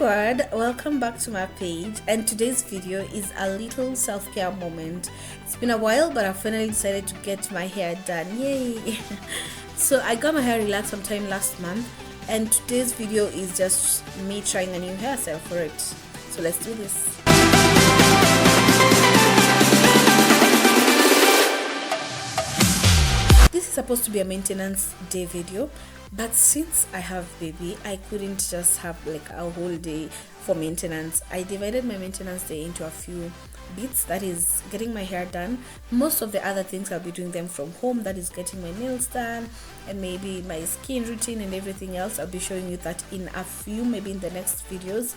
squad, welcome back to my page, and today's video is a little self-care moment. It's been a while, but I finally decided to get my hair done. Yay! So I got my hair relaxed sometime last month, and today's video is just me trying a new hairstyle for it. So let's do this. This is supposed to be a maintenance day video, but since I have baby, I couldn't just have like a whole day for maintenance. I divided my maintenance day into a few bits, that is getting my hair done. Most of the other things I'll be doing them from home, that is getting my nails done and maybe my skin routine and everything else. I'll be showing you that in a few, maybe in the next videos.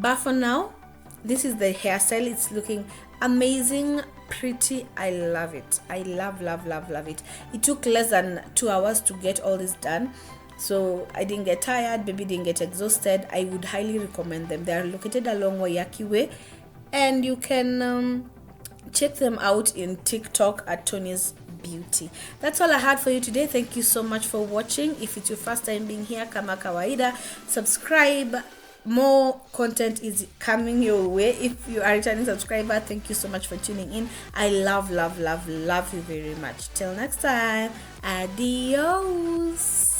But for now, this is the hairstyle. It's looking amazing, pretty. I love it. I love it. It took less than 2 hours to get all this done, so I didn't get tired, baby didn't get exhausted. I would highly recommend them. They are located along Waiyaki Way, and you can check them out in TikTok at Tony's Beauty. That's all I had for you today. Thank you so much for watching. If it's your first time being here, kama kawaida, subscribe. More content is coming your way. If you are a returning subscriber, thank you so much for tuning in. I love you very much. Till next time, adios.